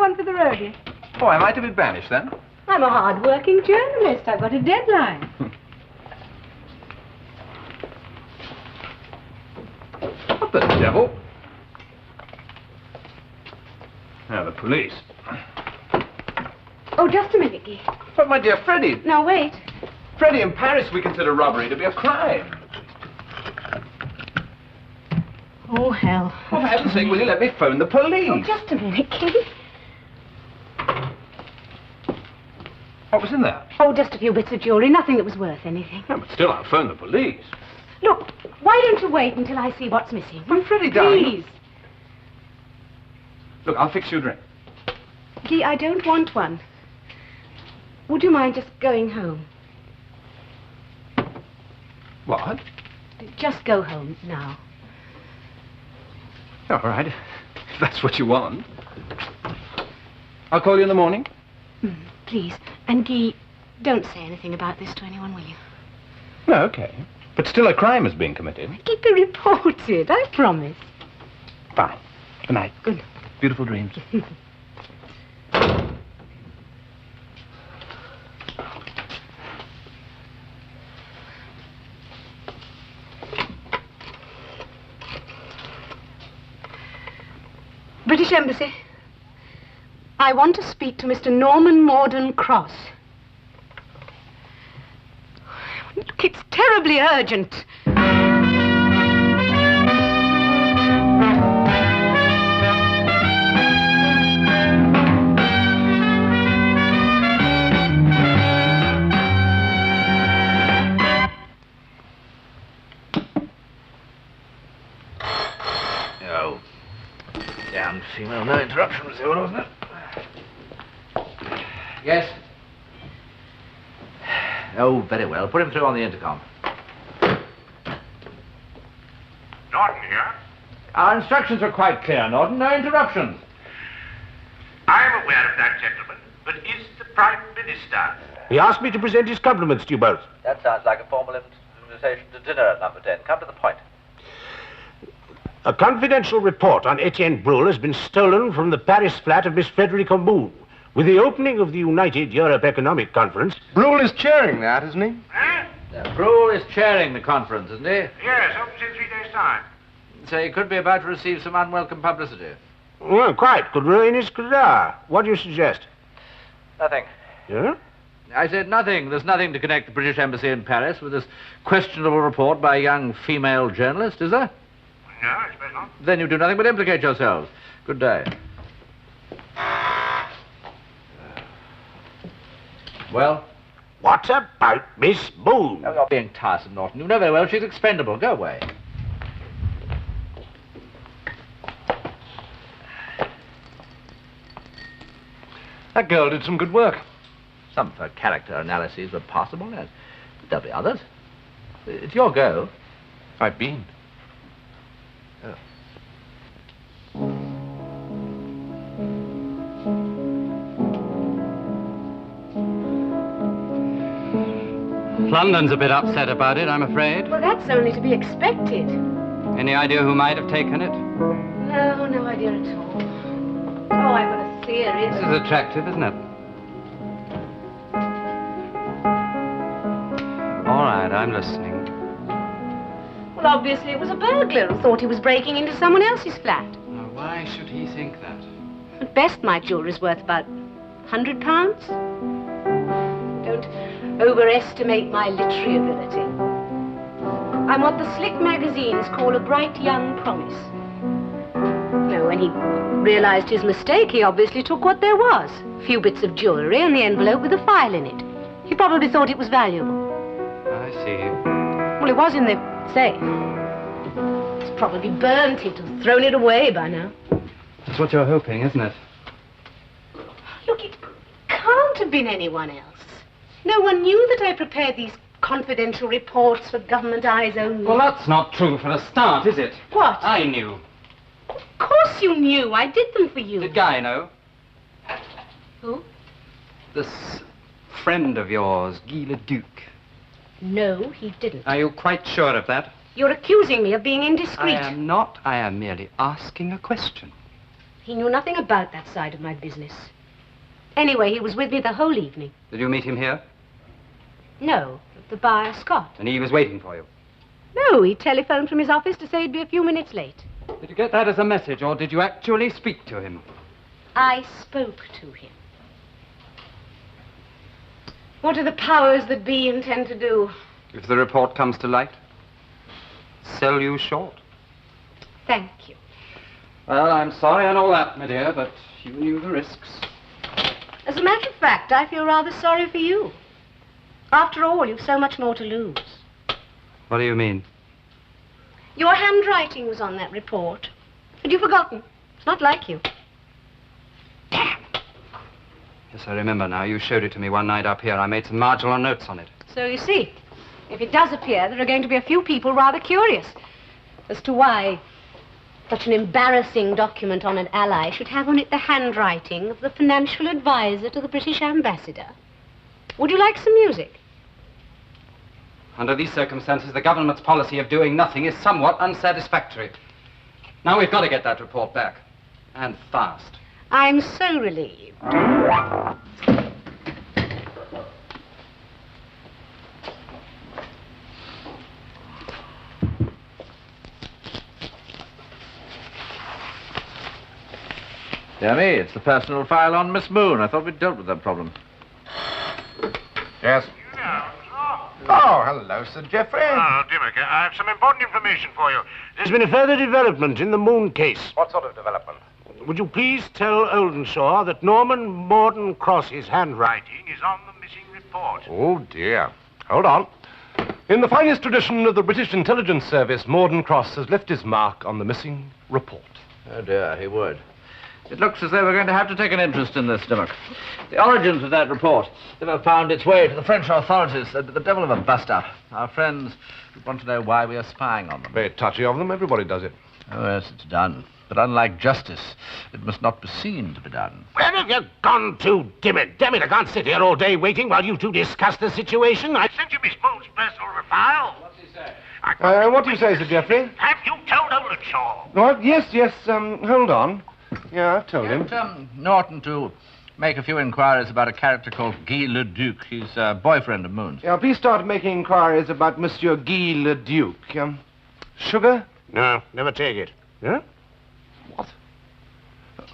one for the road yet? Oh, am I to be banished, then? I'm a hard-working journalist. I've got a deadline. What the devil? Now, the police. Oh, just a minute, Guy. But, my dear Freddie... Now, wait. Freddie, in Paris, we consider robbery to be a crime. Oh, hell. Oh, for heaven's sake, will you let me phone the police? Oh, just a minute, Guy. What was in there? Oh, just a few bits of jewelry. Nothing that was worth anything. No, but still, I'll phone the police. Look, why don't you wait until I see what's missing? Well, Freddie, darling... Please. Look, I'll fix you a drink. Guy, I don't want one. Would you mind just going home? What? Just go home now. All right, if that's what you want. I'll call you in the morning. Please. And Guy, don't say anything about this to anyone, will you? No, okay. But still a crime is being committed. Keep it reported, I promise. Fine. Good night. Good night. Beautiful dreams. British Embassy. I want to speak to Mr. Norman Morden Cross. Look, it's terribly urgent. Oh, damn female, no interruption was the order, wasn't it? Yes? Oh, very well. Put him through on the intercom. Norton here. Our instructions are quite clear, Norton. No interruptions. I'm aware of that, gentlemen, but is the Prime Minister? He asked me to present his compliments to you both. That sounds like a formal invitation to dinner at number 10. Come to the point. A confidential report on Etienne Brule has been stolen from the Paris flat of Miss Frederica Moon. With the opening of the United Europe Economic Conference... Brule is chairing that, isn't he? Huh? Brule is chairing the conference, isn't he? Yes, opens in 3 days' time. So he could be about to receive some unwelcome publicity. Well, quite. Could ruin his career. What do you suggest? Nothing. Yeah? I said nothing. There's nothing to connect the British Embassy in Paris with this questionable report by a young female journalist, is there? No, I suppose not. Then you do nothing but implicate yourselves. Good day. Well? What about Miss Moon? Oh, you're being tiresome, Norton. You know very well she's expendable. Go away. That girl did some good work. Some of her character analyses were possible, yes. But there'll be others. It's your go. I've been. Oh. London's a bit upset about it, I'm afraid. Well, that's only to be expected. Any idea who might have taken it? No, no idea at all. Oh, I've got a theory. This is attractive, isn't it? All right, I'm listening. Well, obviously it was a burglar who thought he was breaking into someone else's flat. Now, why should he think that? At best, my jewelry's worth about £100. Don't overestimate my literary ability. I'm what the slick magazines call a bright young promise. No, when he realized his mistake, he obviously took what there was. A few bits of jewelry and the envelope with a file in it. He probably thought it was valuable. I see. Well, it was in the safe. It's probably burnt. He'd have thrown it away by now. That's what you're hoping, isn't it? Look, it can't have been anyone else. No one knew that I prepared these confidential reports for government eyes only. Well, that's not true for a start, is it? What? I knew. Of course you knew. I did them for you. Did Guy know? Who? This friend of yours, Guy Le Duc. No, he didn't. Are you quite sure of that? You're accusing me of being indiscreet. I am not. I am merely asking a question. He knew nothing about that side of my business. Anyway, he was with me the whole evening. Did you meet him here? No, at the bar, Scott. And he was waiting for you? No, he telephoned from his office to say he'd be a few minutes late. Did you get that as a message, or did you actually speak to him? I spoke to him. What do the powers that be intend to do? If the report comes to light, sell you short. Thank you. Well, I'm sorry and all that, my dear, but you knew the risks. As a matter of fact, I feel rather sorry for you. After all, you've so much more to lose. What do you mean? Your handwriting was on that report. Had you forgotten? It's not like you. Yes, I remember now. You showed it to me one night up here. I made some marginal notes on it. So you see, if it does appear, there are going to be a few people rather curious as to why such an embarrassing document on an ally should have on it the handwriting of the financial advisor to the British ambassador. Would you like some music? Under these circumstances, the government's policy of doing nothing is somewhat unsatisfactory. Now we've got to get that report back. And fast. I'm so relieved. Dear me, it's the personal file on Miss Moon. I thought we'd dealt with that problem. Yes. Oh, hello, Sir Geoffrey. Oh, Dimmock, I have some important information for you. There's been a further development in the Moon case. What sort of development? Would you please tell Oldenshaw that Norman Morden Cross's handwriting Writing is on the missing report. Oh, dear. Hold on. In the finest tradition of the British Intelligence Service, Morden Cross has left his mark on the missing report. Oh, dear, he would. It looks as though we're going to have to take an interest in this, Dimmock. The origins of that report never found its way to the French authorities. They'd be the devil of a bust-up. Our friends want to know why we are spying on them. Very touchy of them. Everybody does it. Oh, yes, it's done. But unlike justice, it must not be seen to be done. Where have you gone to, Dimmock? Damn it, I can't sit here all day waiting while you two discuss the situation. I sent you Miss Moon's personal file. What's he say? What do you say, Sir Geoffrey? Have you told Oldenshaw? What? Yes, hold on. Yeah, I've told him. Get Norton to make a few inquiries about a character called Guy Le-Duc. He's a boyfriend of Moon's. Yeah, please start making inquiries about Monsieur Guy Le-Duc. Sugar? No, never take it. Yeah? What?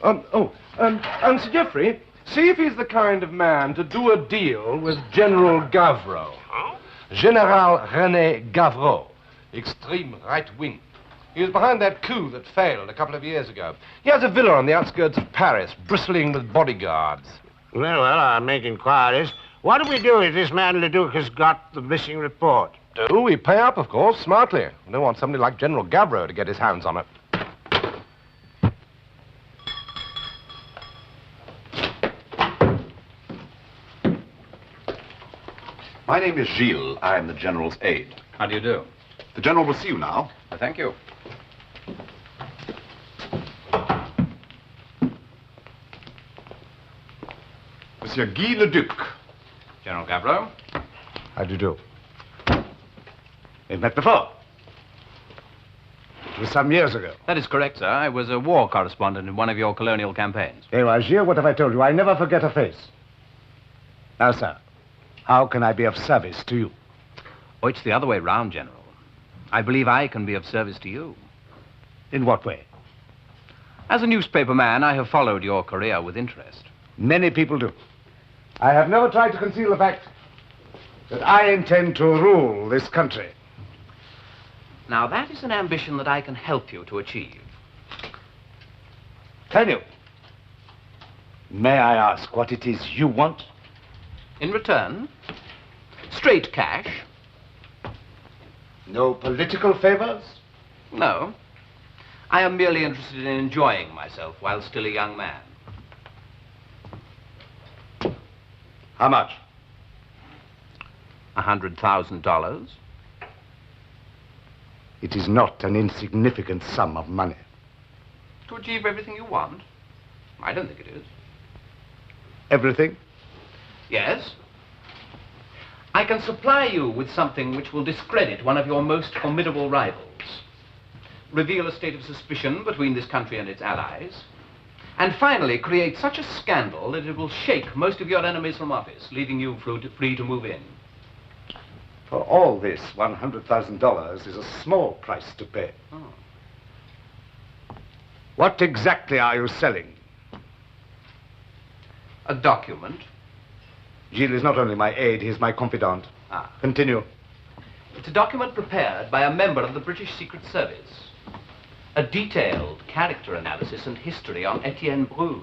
Sir Geoffrey, see if he's the kind of man to do a deal with General Gavreau. Who? General René Gavreau, extreme right wing. He was behind that coup that failed a couple of years ago. He has a villa on the outskirts of Paris, bristling with bodyguards. Well, I'll make inquiries. What do we do if this man Leduc has got the missing report? We pay up, of course, smartly. We don't want somebody like General Gavreau to get his hands on it. My name is Gilles. I am the General's aide. How do you do? The General will see you now. Thank you. Monsieur Guy Leduc. General Gavreau? How do you do? We've met before. It was some years ago. That is correct, sir. I was a war correspondent in one of your colonial campaigns. Anyway, Gilles, what have I told you? I never forget a face. Now, sir, how can I be of service to you? Oh, it's the other way round, General. I believe I can be of service to you. In what way? As a newspaper man, I have followed your career with interest. Many people do. I have never tried to conceal the fact that I intend to rule this country. Now, that is an ambition that I can help you to achieve. Can you? May I ask what it is you want? In return, straight cash. No political favors? No. I am merely interested in enjoying myself while still a young man. How much? $100,000. It is not an insignificant sum of money. To achieve everything you want? I don't think it is. Everything? Yes. I can supply you with something which will discredit one of your most formidable rivals, reveal a state of suspicion between this country and its allies, And finally, create such a scandal that it will shake most of your enemies from office, leaving you free to move in. For all this, $100,000 is a small price to pay. Oh. What exactly are you selling? A document. Gilles is not only my aide, he's my confidant. Ah. Continue. It's a document prepared by a member of the British Secret Service. A detailed character analysis and history on Etienne Brule.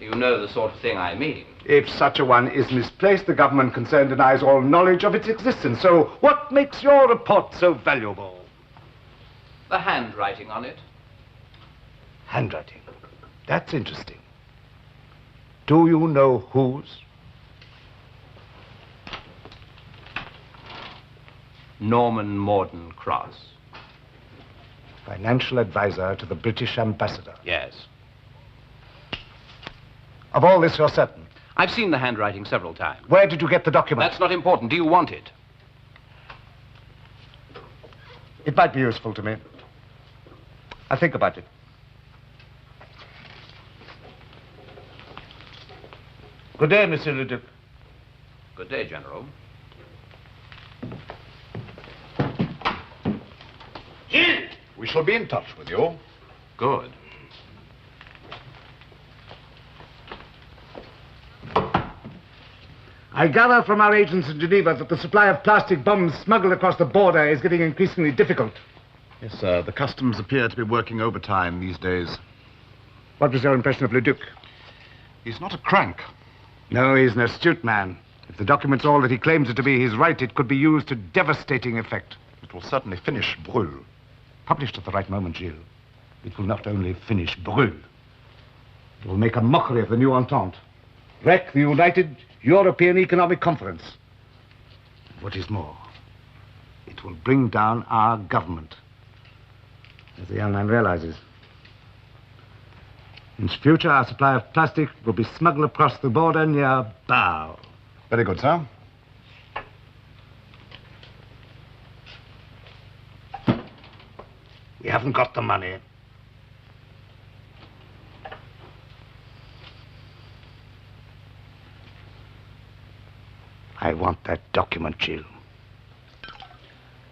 You know the sort of thing I mean. If such a one is misplaced, the government concerned denies all knowledge of its existence. So what makes your report so valuable? The handwriting on it. Handwriting. That's interesting. Do you know whose? Norman Morden Cross. Financial advisor to the British ambassador. Yes. Of all this, you're certain? I've seen the handwriting several times. Where did you get the document? That's not important. Do you want it? It might be useful to me. I'll think about it. Good day, Monsieur le Duc. Good day, General. Gilles! We shall be in touch with you. Good. I gather from our agents in Geneva that the supply of plastic bombs smuggled across the border is getting increasingly difficult. Yes, sir. The customs appear to be working overtime these days. What was your impression of Le Duc? He's not a crank. No, he's an astute man. If the document's all that he claims it to be, he's right. It could be used to devastating effect. It will certainly finish Brule. Published at the right moment, Gilles, it will not only finish Brule, it will make a mockery of the new Entente, wreck the United European Economic Conference. What is more, it will bring down our government, as the young man realizes. In future, our supply of plastic will be smuggled across the border near Bow. Very good, sir. We haven't got the money. I want that document, Gilles.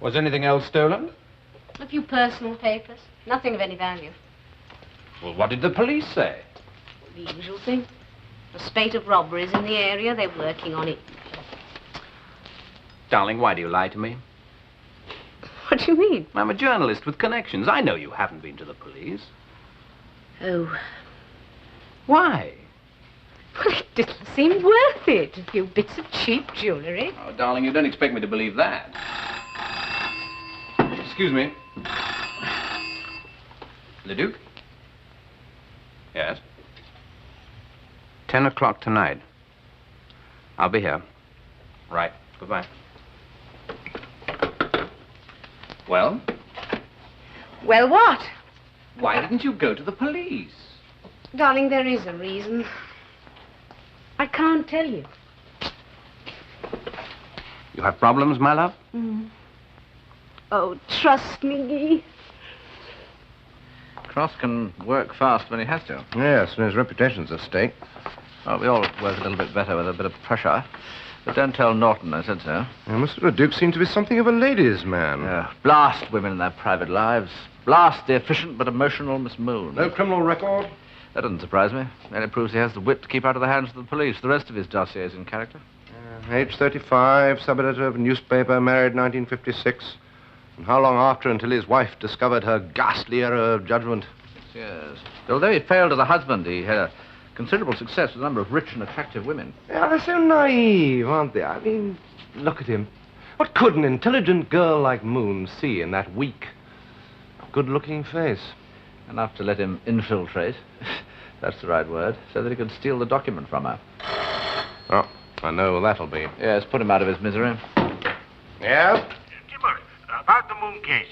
Was anything else stolen? A few personal papers. Nothing of any value. Well, what did the police say? The usual thing. A spate of robberies in the area. They're working on it. Darling, why do you lie to me? What do you mean? I'm a journalist with connections. I know you haven't been to the police. Oh. Why? Well, it didn't seem worth it. A few bits of cheap jewellery. Oh, darling, you don't expect me to believe that. Excuse me. Le Duc? Yes? 10 o'clock tonight. I'll be here. Right. Goodbye. Well? Well, what? Why didn't you go to the police? Darling, there is a reason. I can't tell you. You have problems, my love? Mm. Oh, trust me. Cross can work fast when he has to. Yes, and his reputation's at stake. Well, we all work a little bit better with a bit of pressure. But don't tell Norton I said so. Mr. Le Duc seemed to be something of a ladies' man. Yeah, blast women in their private lives. Blast the efficient but emotional Miss Moon. No criminal record? That doesn't surprise me. Only proves he has the wit to keep out of the hands of the police. The rest of his dossier is in character. Age 35, sub-editor of a newspaper, married 1956. And how long after until his wife discovered her ghastly error of judgment? Yes. Although he failed as a husband, he had a considerable success with a number of rich and attractive women. Yeah, they're so naive, aren't they? I mean, look at him. What could an intelligent girl like Moon see in that weak, good-looking face? Enough to let him infiltrate, that's the right word, so that he could steal the document from her. Oh, I know that'll be. Yes, put him out of his misery. Yeah? Timur, about the Moon case.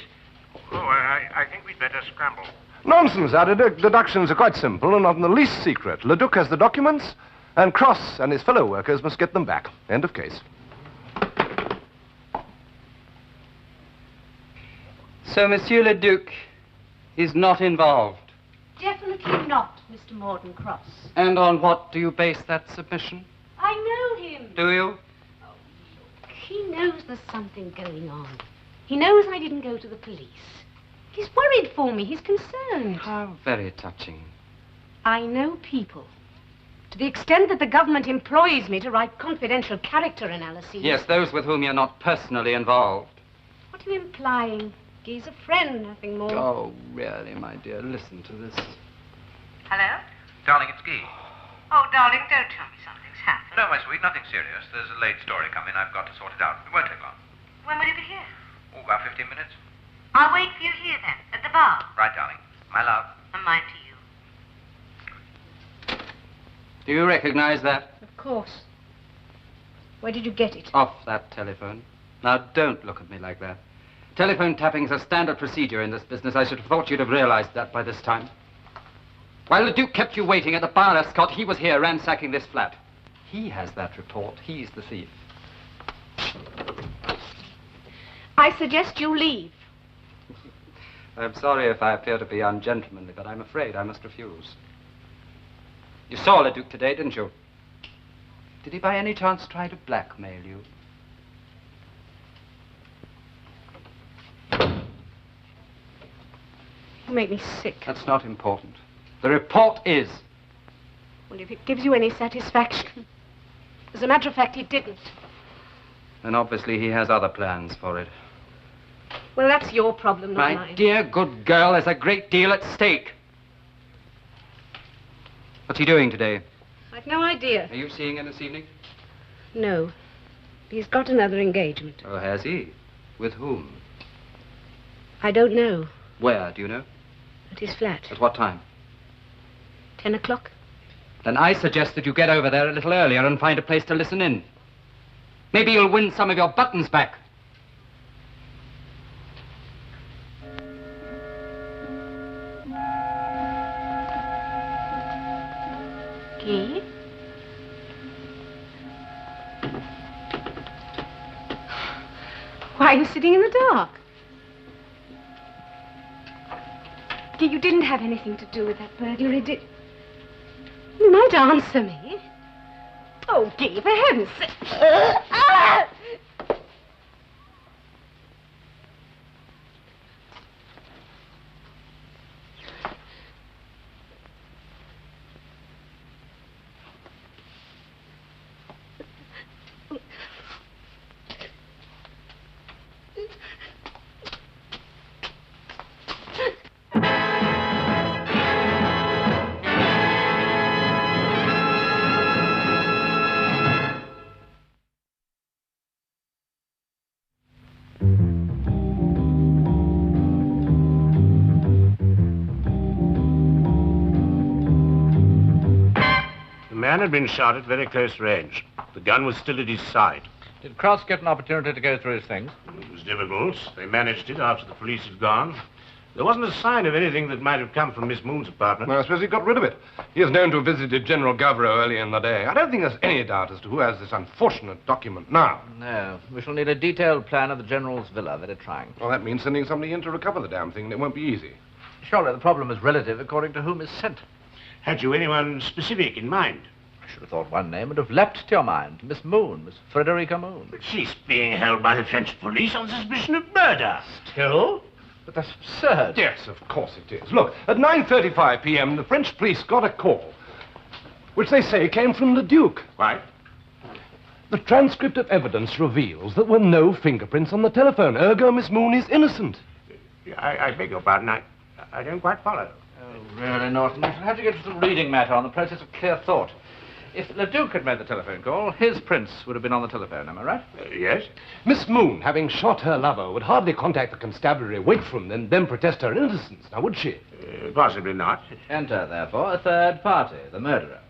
Oh, I think we'd better scramble. Nonsense. Our deductions are quite simple and not in the least secret. Le Duc has the documents, and Cross and his fellow workers must get them back. End of case. So Monsieur Le Duc is not involved? Definitely not, Mr. Morden Cross. And on what do you base that submission? I know him. Do you? He knows there's something going on. He knows I didn't go to the police. He's worried for me. He's concerned. How very touching. I know people. To the extent that the government employs me to write confidential character analyses. Yes, those with whom you're not personally involved. What are you implying? He's a friend, nothing more. Oh, really, my dear, listen to this. Hello? Darling, it's Guy. Oh, darling, don't tell me something's happened. No, my sweet, nothing serious. There's a late story coming. I've got to sort it out. It won't take long. When will you be here? Oh, about 15 minutes. I'll wait for you here then, at the bar. Right, darling. My love. And mine to you. Do you recognize that? Of course. Where did you get it? Off that telephone. Now, don't look at me like that. Telephone tapping's a standard procedure in this business. I should have thought you'd have realized that by this time. While the Duke kept you waiting at the bar, Escott, he was here ransacking this flat. He has that report. He's the thief. I suggest you leave. I'm sorry if I appear to be ungentlemanly, but I'm afraid I must refuse. You saw Leduc today, didn't you? Did he by any chance try to blackmail you? You make me sick. That's not important. The report is. Well, if it gives you any satisfaction. As a matter of fact, he didn't. And obviously he has other plans for it. Well, that's your problem, not My mine. dear good girl, there's a great deal at stake. What's he doing today? I've no idea. Are you seeing him this evening? No. He's got another engagement. Oh, has he? With whom? I don't know. Where, do you know? At his flat. At what time? 10 o'clock. Then I suggest that you get over there a little earlier and find a place to listen in. Maybe you'll win some of your buttons back. Guy? Why are you sitting in the dark? Guy, you didn't have anything to do with that burglary, did you? You might answer me. Oh, Guy, for heaven's sake. The man had been shot at very close range. The gun was still at his side. Did Cross get an opportunity to go through his things? It was difficult. They managed it after the police had gone. There wasn't a sign of anything that might have come from Miss Moon's apartment. Well, I suppose he got rid of it. He is known to have visited General Gavreau earlier in the day. I don't think there's any doubt as to who has this unfortunate document now. No. We shall need a detailed plan of the General's villa. Very trying. Well, that means sending somebody in to recover the damn thing, and it won't be easy. Surely the problem is relative according to whom is sent. Had you anyone specific in mind? I should have thought one name would have leapt to your mind. Miss Moon, Miss Frederica Moon. But she's being held by the French police on suspicion of murder. Still? But that's absurd. Yes, of course it is. Look, at 9:35 p.m., the French police got a call, which they say came from the Duke. Why? The transcript of evidence reveals that there were no fingerprints on the telephone. Ergo, Miss Moon is innocent. I beg your pardon. I don't quite follow. Oh, really, Norton. We shall have to get to the reading matter on the process of clear thought. If Leduc had made the telephone call, his prints would have been on the telephone, am I right? Yes? Miss Moon, having shot her lover, would hardly contact the constabulary, wait for him, then protest her innocence, now would she? Possibly not. Enter, therefore, a third party, the murderer.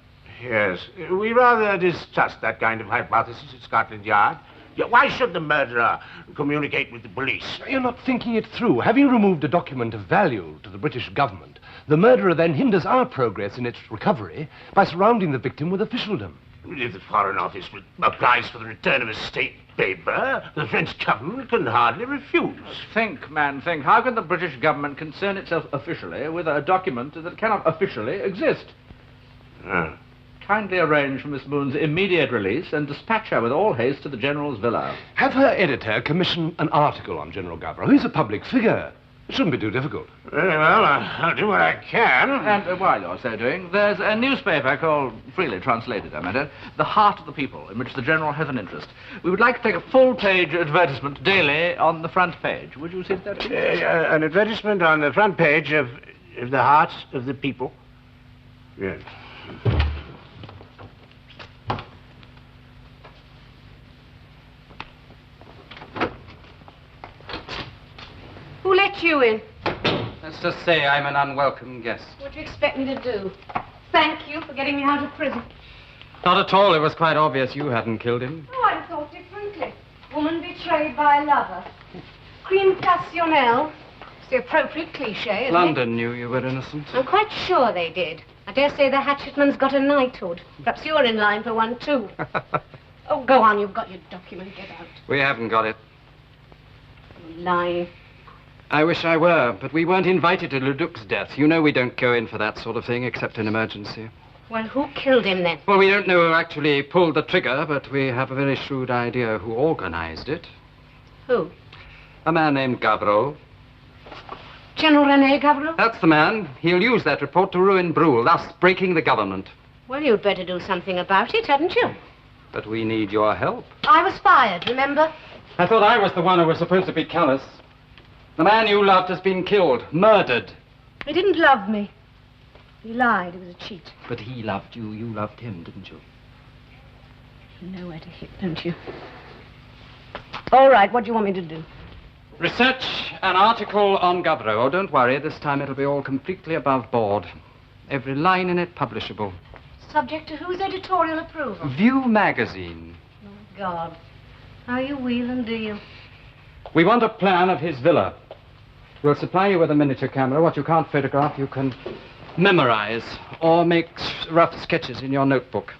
Yes. We rather distrust that kind of hypothesis at Scotland Yard. Yeah, why should the murderer communicate with the police? You're not thinking it through. Having removed a document of value to the British government, the murderer then hinders our progress in its recovery by surrounding the victim with officialdom. If the Foreign Office applies for the return of a state paper, the French government can hardly refuse. Think, man, think. How can the British government concern itself officially with a document that cannot officially exist? Ah. Kindly arrange for Miss Moon's immediate release and dispatch her with all haste to the General's villa. Have her editor commission an article on General Gavro. He's a public figure. It shouldn't be too difficult. Very well, I'll do what I can. And while you're so doing, there's a newspaper called, freely translated, I mean, The Heart of the People, in which the General has an interest. We would like to take a full-page advertisement daily on the front page. Would you see that, please? An advertisement on the front page of The Heart of the People? Yes. Who let you in? Let's just say I'm an unwelcome guest. What do you expect me to do? Thank you for getting me out of prison. Not at all. It was quite obvious you hadn't killed him. Oh, I thought differently. Woman betrayed by a lover. Crime passionnelle. It's the appropriate cliche, isn't London knew you were innocent. it? I'm quite sure they did. I dare say the hatchetman's got a knighthood. Perhaps you're in line for one, too. Oh, go on. You've got your document. Get out. We haven't got it. You're lying. I wish I were, but we weren't invited to Leduc's death. You know we don't go in for that sort of thing, except in emergency. Well, who killed him, then? Well, we don't know who actually pulled the trigger, but we have a very shrewd idea who organized it. Who? A man named Gavro. General René Gavro? That's the man. He'll use that report to ruin Brule, thus breaking the government. Well, you'd better do something about it, hadn't you? But we need your help. I was fired, remember? I thought I was the one who was supposed to be callous. The man you loved has been killed, murdered. He didn't love me. He lied. He was a cheat. But he loved you. You loved him, didn't you? You know where to hit, don't you? All right, what do you want me to do? Research an article on Gavro. Oh, don't worry. This time it'll be all completely above board. Every line in it publishable. Subject to whose editorial approval? View magazine. Oh, God. How you wheel and deal. We want a plan of his villa. We'll supply you with a miniature camera. What you can't photograph, you can memorize or make rough sketches in your notebook.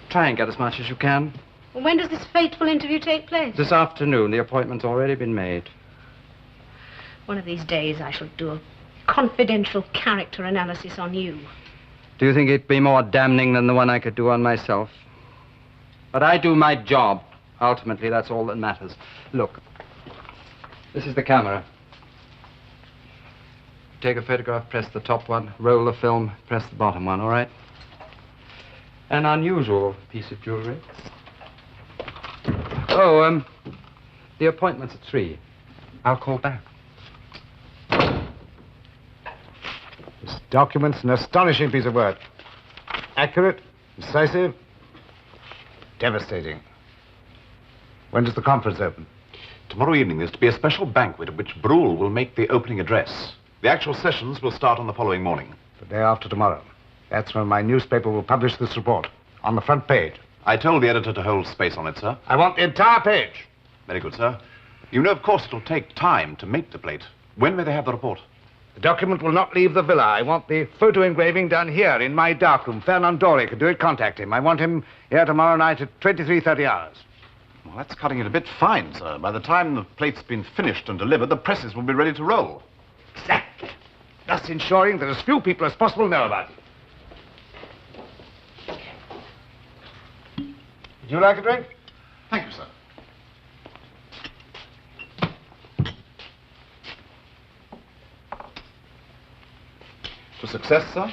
Try and get as much as you can. Well, when does this fateful interview take place? This afternoon. The appointment's already been made. One of these days I shall do a confidential character analysis on you. Do you think it'd be more damning than the one I could do on myself? But I do my job. Ultimately, that's all that matters. Look. This is the camera. Take a photograph, press the top one, roll the film, press the bottom one, all right? An unusual piece of jewelry. Oh, the appointment's at 3. I'll call back. This document's an astonishing piece of work. Accurate, decisive, devastating. When does the conference open? Tomorrow evening there's to be a special banquet at which Brule will make the opening address. The actual sessions will start on the following morning. The day after tomorrow. That's when my newspaper will publish this report. On the front page. I told the editor to hold space on it, sir. I want the entire page. Very good, sir. You know, of course, it'll take time to make the plate. When may they have the report? The document will not leave the villa. I want the photo engraving done here in my darkroom. Fernandori can do it. Contact him. I want him here tomorrow night at 23:30 hours. Well, that's cutting it a bit fine, sir. By the time the plate's been finished and delivered, the presses will be ready to roll. Exactly. Thus ensuring that as few people as possible know about it. Would you like a drink? Thank you, sir. To success, sir?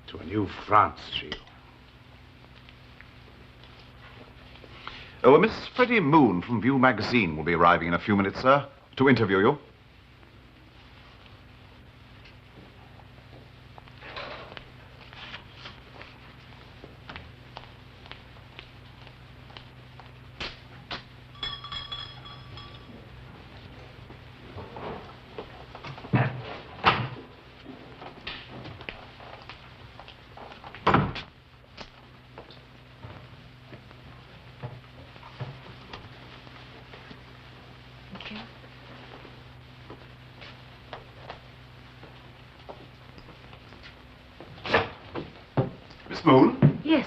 To a new France, Gilles. Oh, Miss Freddie Moon from View magazine will be arriving in a few minutes, sir, to interview you. Miss Moon? Yes.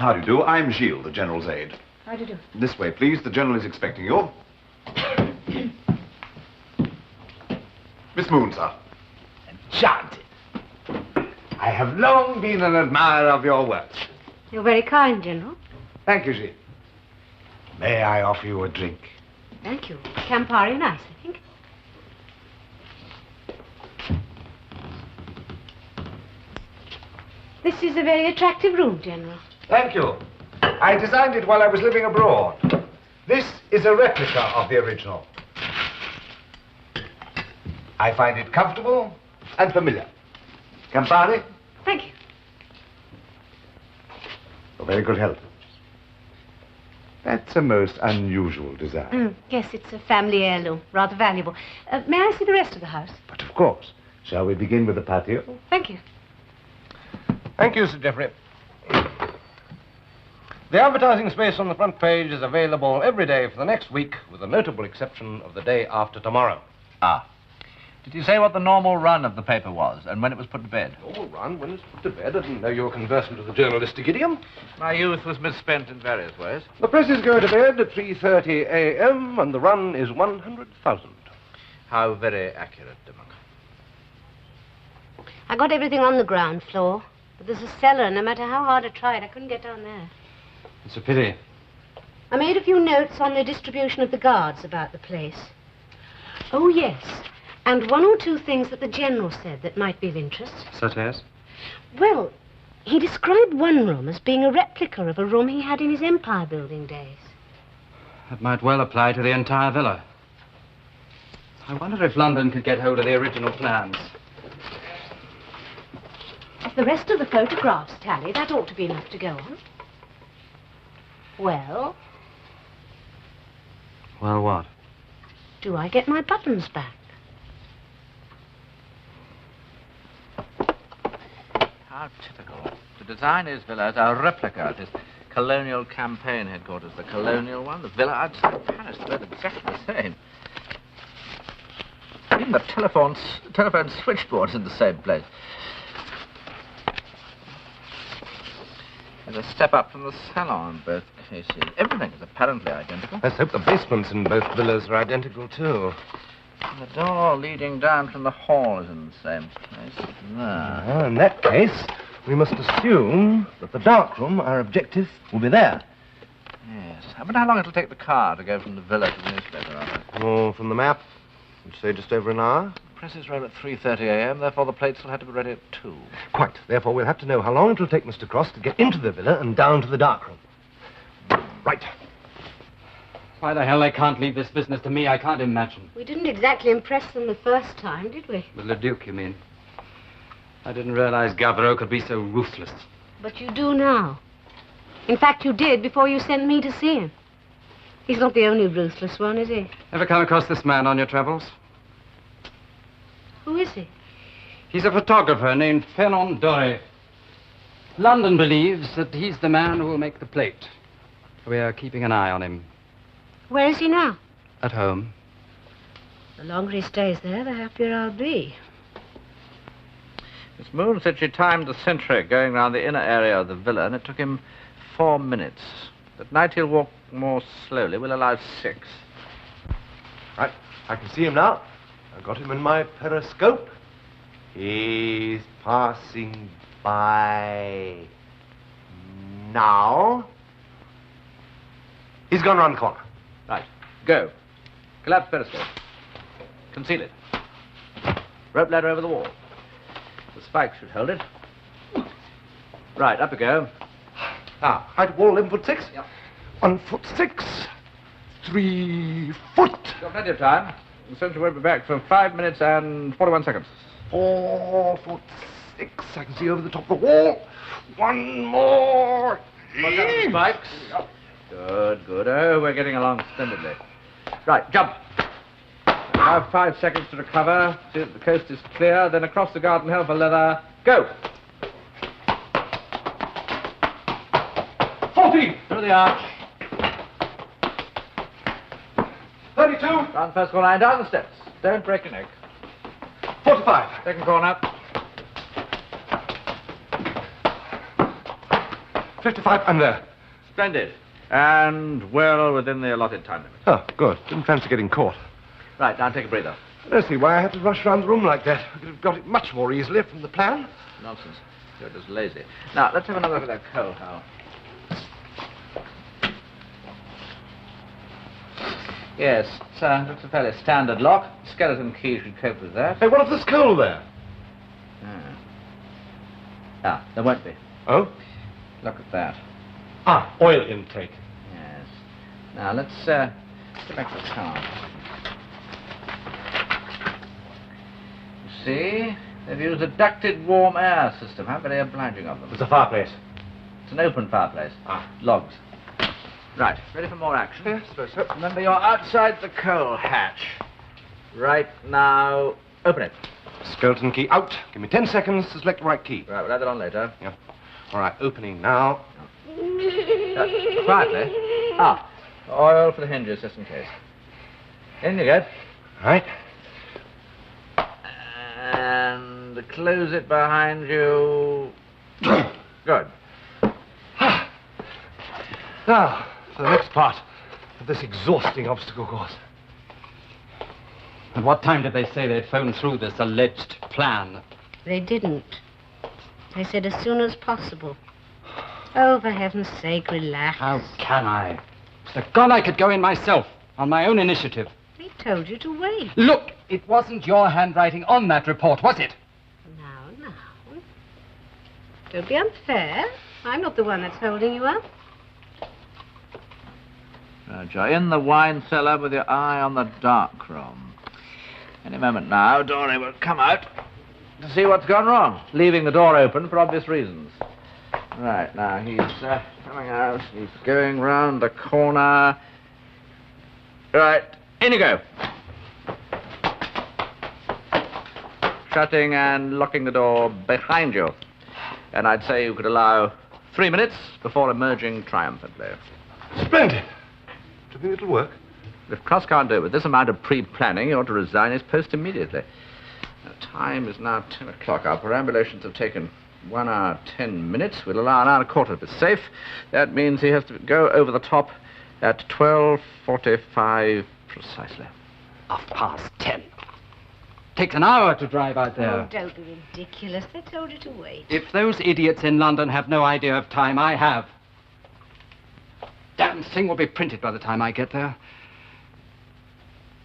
How do you do? I'm Gilles, the General's aide. How do you do? This way, please. The General is expecting you. Miss Moon, sir. Enchanted. I have long been an admirer of your work. You're very kind, General. Thank you, Gilles. May I offer you a drink? Thank you. Campari nice, I think. This is a very attractive room, General. Thank you. I designed it while I was living abroad. This is a replica of the original. I find it comfortable and familiar. Campari? Thank you. For very good health. That's a most unusual design. Yes, it's a family heirloom. Rather valuable. May I see the rest of the house? But of course. Shall we begin with the patio? Thank you. Thank you, Sir Geoffrey. The advertising space on the front page is available every day for the next week, with the notable exception of the day after tomorrow. Ah. Did you say what the normal run of the paper was and when it was put to bed? Normal run when it's put to bed. I didn't know you were conversant with the journalistic idiom. My youth was misspent in various ways. The press is going to bed at 3:30 a.m. and the run is 100,000. How very accurate, Dimmock. I got everything on the ground floor. But there's a cellar. No matter how hard I tried, I couldn't get down there. It's a pity. I made a few notes on the distribution of the guards about the place. Oh, yes. And one or two things that the General said that might be of interest. Such as? Well, he described one room as being a replica of a room he had in his empire building days. That might well apply to the entire villa. I wonder if London could get hold of the original plans. If the rest of the photographs tally, that ought to be enough to go on. Well? Well, what? Do I get my buttons back? How typical. To design his villa as a replica of his colonial campaign headquarters. The colonial one, the villa outside Paris, they're exactly the same. Even the telephone switchboard's in the same place. There's a step up from the salon in both cases. Everything is apparently identical. Let's hope the basements in both villas are identical, too. And the door leading down from the hall is in the same place. There. Well, in that case, we must assume that the darkroom, our objective, will be there. Yes. I wonder how long it'll take the car to go from the villa to the newspaper office. Oh, from the map, would say just over an hour. The presses roll at 3:30 a.m., therefore the plates will have to be ready at 2. Quite. Therefore, we'll have to know how long it will take Mr. Cross to get into the villa and down to the darkroom. Right. Why the hell they can't leave this business to me, I can't imagine. We didn't exactly impress them the first time, did we? With Le Duc, you mean? I didn't realize Gavreau could be so ruthless. But you do now. In fact, you did before you sent me to see him. He's not the only ruthless one, is he? Ever come across this man on your travels? Who is he? He's a photographer named Fernand Doré. London believes that he's the man who will make the plate. We are keeping an eye on him. Where is he now? At home. The longer he stays there, the happier I'll be. Miss Moon said she timed the sentry going round the inner area of the villa, and it took him 4 minutes. At night he'll walk more slowly. We'll allow 6. Right. I can see him now. I've got him in my periscope. He's passing by now. He's gone round the corner. Right. Go. Collapse periscope. Conceal it. Rope ladder over the wall. The spikes should hold it. Right, up you go. Ah, height of wall 11'6". Yep. 1'6". 3 foot. Got plenty of time. The sentry won't be back for 5 minutes and 41 seconds. 4'6". I can see over the top of the wall. 1 more. Watch out for the spikes. Good, good. Oh, we're getting along splendidly. Right, jump. Now 5 seconds to recover. See that the coast is clear. Then across the garden hill for leather. Go. 40. Through the arch. 32. Round the first corner and down the steps. Don't break your neck. 45. Second corner. 55, I'm there. Splendid. And well within the allotted time limit. Oh, good. Didn't fancy getting caught. Right, now take a breather. I don't see why I had to rush round the room like that. I could have got it much more easily from the plan. Nonsense. You're just lazy. Now, let's have another look at that coal, Hal. Yes, looks a fairly standard lock. Skeleton key should cope with that. Hey, what if there's coal there? There won't be. Oh? Look at that. Ah, oil intake. Yes. Now, let's get back to the car. You see, they've used a ducted warm air system. How very obliging of them. It's a fireplace. It's an open fireplace. Logs. Right, ready for more action? Yes, I suppose so. Remember, you're outside the coal hatch. Right now, open it. Skeleton key out. Give me 10 seconds to select the right key. Right, we'll add that on later. Yeah. All right, opening now. Quietly. Oil for the hinges, just in case. In you go. All right. And close it behind you. Good. Now, for the next part of this exhausting obstacle course. At what time did they say they'd phoned through this alleged plan? They didn't. They said as soon as possible. Oh, for heaven's sake, relax. How can I? Mr. God, I could go in myself, on my own initiative. They told you to wait. Look, it wasn't your handwriting on that report, was it? Now. Don't be unfair. I'm not the one that's holding you up. Right, you're in the wine cellar with your eye on the dark room. Any moment now, Dory will come out to see what's gone wrong, leaving the door open for obvious reasons. Right, now he's coming out. He's going round the corner. Right, in you go. Shutting and locking the door behind you. And I'd say you could allow 3 minutes before emerging triumphantly. Splendid. Do you think it'll work? If Cross can't do it with this amount of pre-planning, he ought to resign his post immediately. The time is now 10 o'clock. Our perambulations have taken 1 hour, 10 minutes. We'll allow an hour and a quarter to be safe. That means he has to go over the top at 12:45 precisely. 10:30. Takes an hour to drive out there. Oh, don't be ridiculous. They told you to wait. If those idiots in London have no idea of time, I have. Damn thing will be printed by the time I get there.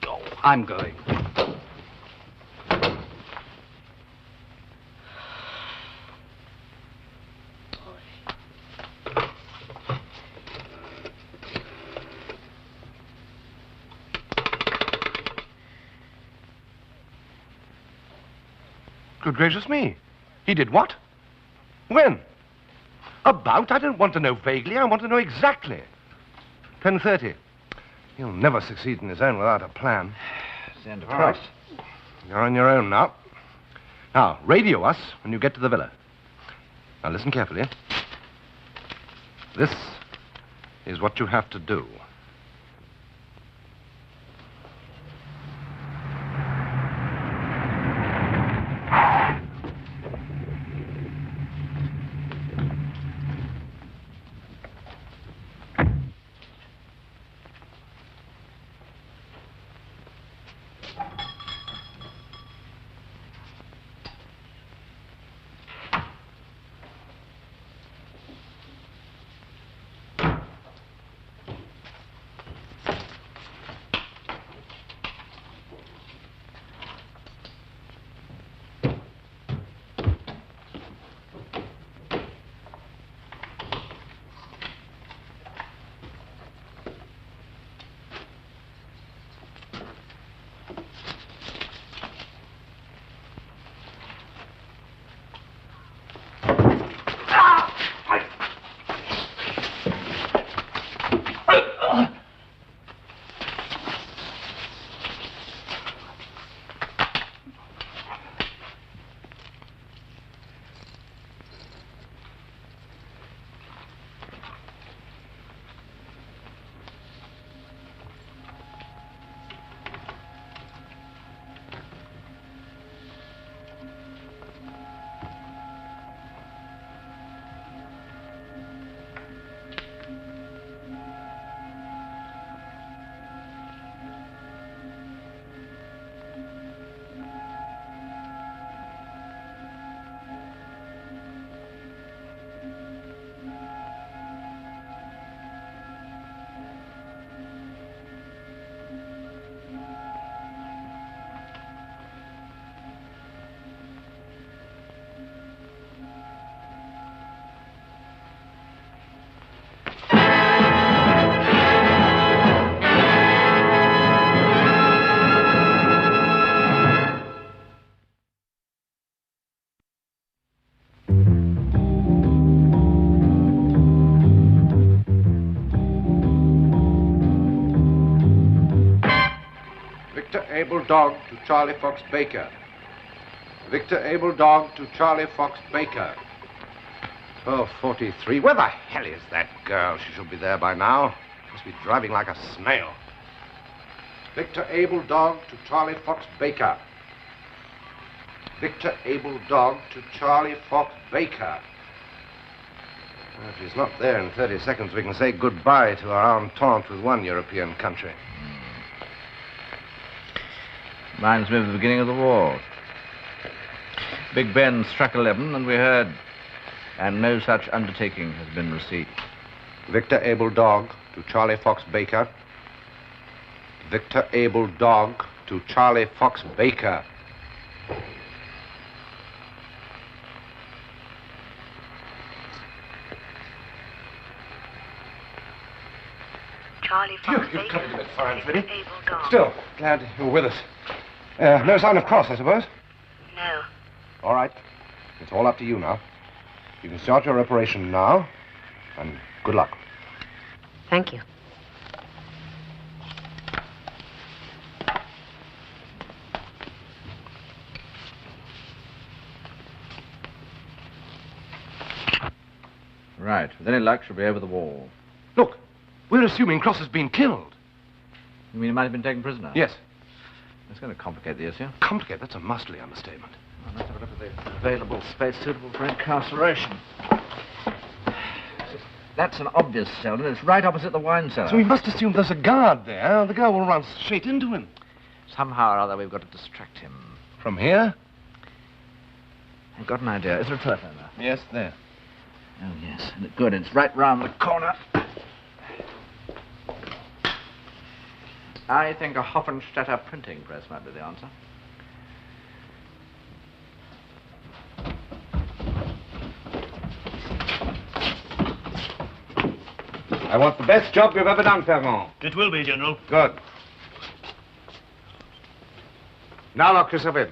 Oh, I'm going. Good gracious me. He did what? When? About? I don't want to know vaguely. I want to know exactly. 10:30. He'll never succeed in his own without a plan. It's the end of All right. You're on your own now. Now, radio us when you get to the villa. Now, listen carefully. This is what you have to do. Dog to Charlie Fox Baker. Victor Able Dog to Charlie Fox Baker. 12:43. Where the hell is that girl? She should be there by now. Must be driving like a snail. Victor Able Dog to Charlie Fox Baker. Victor Able Dog to Charlie Fox Baker. Well, if she's not there in 30 seconds, we can say goodbye to our entente with one European country. Reminds me of the beginning of the war. Big Ben struck 11, and we heard, and no such undertaking has been received. Victor Able Dog to Charlie Fox Baker. Victor Able Dog to Charlie Fox Baker. Charlie Fox You've Baker. covered it fine, Freddie. Able Dog. Still, glad you're with us. No sign of Cross, I suppose? No. All right. It's all up to you now. You can start your operation now, and good luck. Thank you. Right. With any luck, she'll be over the wall. Look, we're assuming Cross has been killed. You mean he might have been taken prisoner? Yes. It's going to complicate the issue. Complicate? That's a masterly understatement. Well, let's have a look at the available space suitable for incarceration. That's an obvious cell, and it's right opposite the wine cellar. So we must assume there's a guard there. The girl will run straight into him. Somehow or other, we've got to distract him. From here? I've got an idea. Is there a telephone there? Yes, there. Oh, yes. Good. It's right round the corner. I think a Hofenstädter printing press might be the answer. I want the best job you've ever done, Ferrand. It will be, General. Good. Now lock yourself in.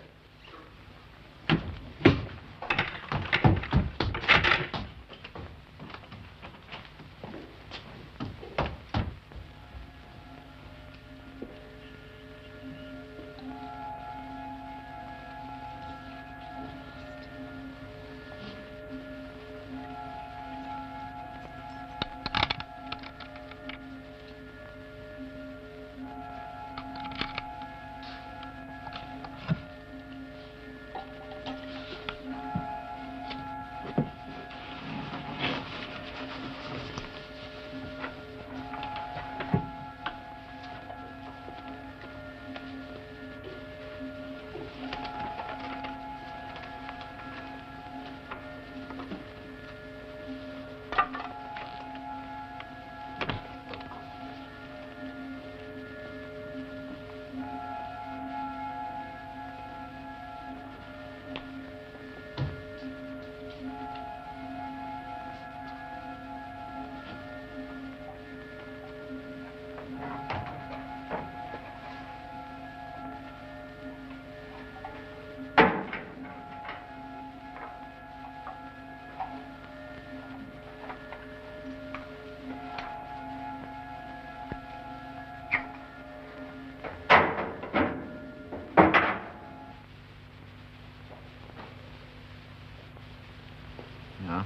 Yeah.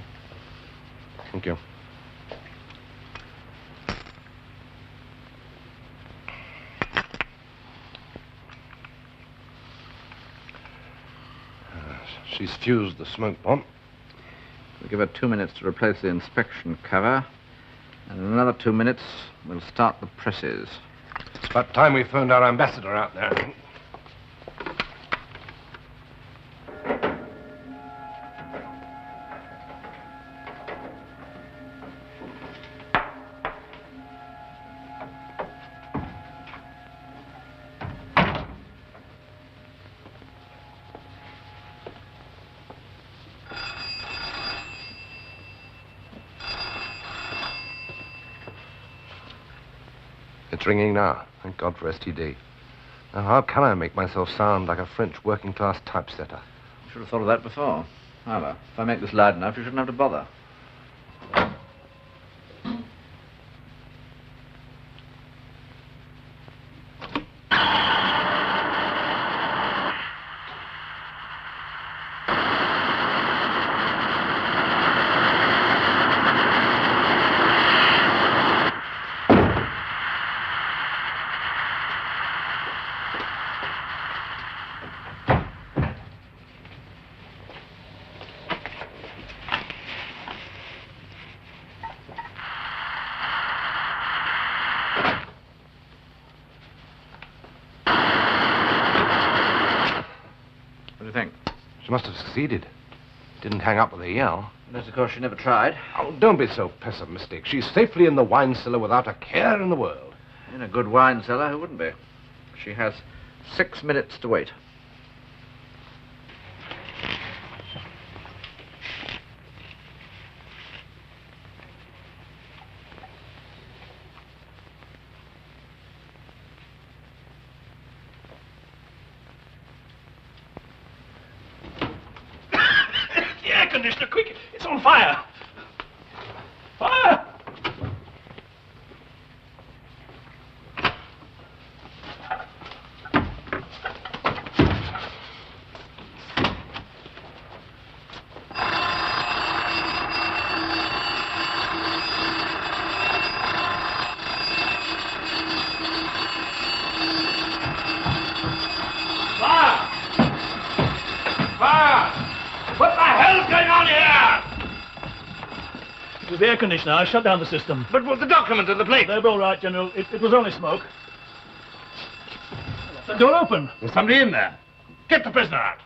Thank you. She's fused the smoke bomb. We'll give her 2 minutes to replace the inspection cover. And in another 2 minutes, we'll start the presses. It's about time we phoned our ambassador out there. It's ringing now. Thank God for STD. Now, how can I make myself sound like a French working-class typesetter? Should have thought of that before. However, if I make this loud enough, you shouldn't have to bother. you think? She must have succeeded. Didn't hang up with a yell. Unless, of course, she never tried. Oh, don't be so pessimistic. She's safely in the wine cellar without a care in the world. In a good wine cellar, who wouldn't be? She has 6 minutes to wait. The air conditioner, quick! It's on fire! Fire! What the hell's going on here? It was the air conditioner. I shut down the system. But with the document and the plate? They're all right, General. It was only smoke. The door open. There's somebody in there. Get the prisoner out.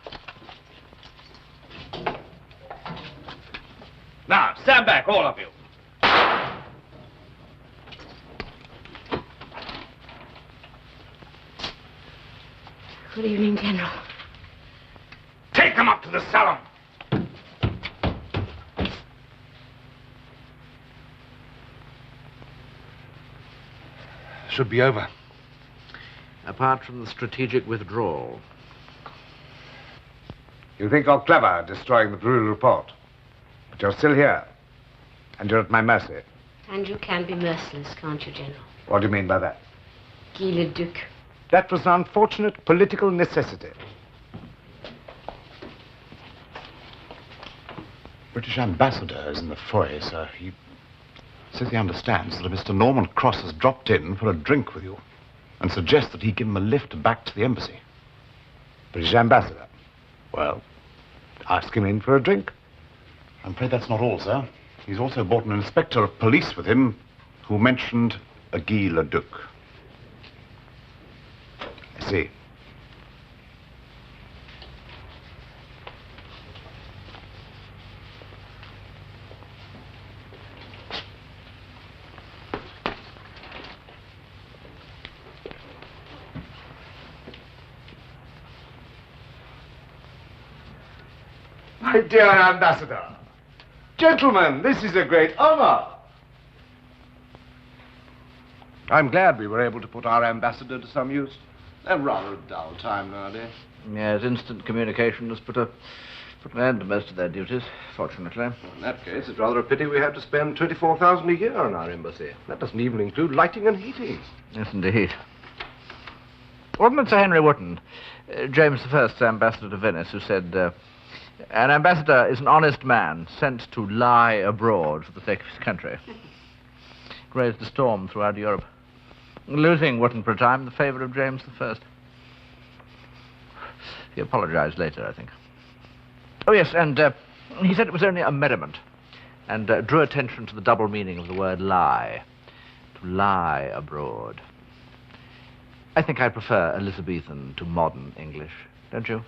Now, stand back, all of you. Good evening, General. Take them up to the salon. Should be over. Apart from the strategic withdrawal. You think you're clever destroying the Brûle report. But you're still here. And you're at my mercy. And you can be merciless, can't you, General? What do you mean by that? Guy le Duc. That was an unfortunate political necessity. British ambassador is in the foyer, sir. He says he understands that a Mr. Norman Cross has dropped in for a drink with you and suggests that he give him a lift back to the embassy. British ambassador? Well, ask him in for a drink. I'm afraid that's not all, sir. He's also brought an inspector of police with him who mentioned a Guy le Duc. I see. My dear ambassador, gentlemen, this is a great honor. I'm glad we were able to put our ambassador to some use. They're rather a dull time nowadays. Yes, instant communication has put an end to most of their duties, fortunately. Well, in that case, it's rather a pity we have to spend 24,000 a year on our embassy. That doesn't even include lighting and heating. Yes, indeed. Wasn't it Sir Henry Wotton, James I's ambassador to Venice, who said, an ambassador is an honest man sent to lie abroad for the sake of his country. It raised a storm throughout Europe, losing Wotton for a time in the favor of James I. He apologized later, I think. Oh, yes, and he said it was only a merriment, and drew attention to the double meaning of the word lie. To lie abroad. I think I prefer Elizabethan to modern English, don't you?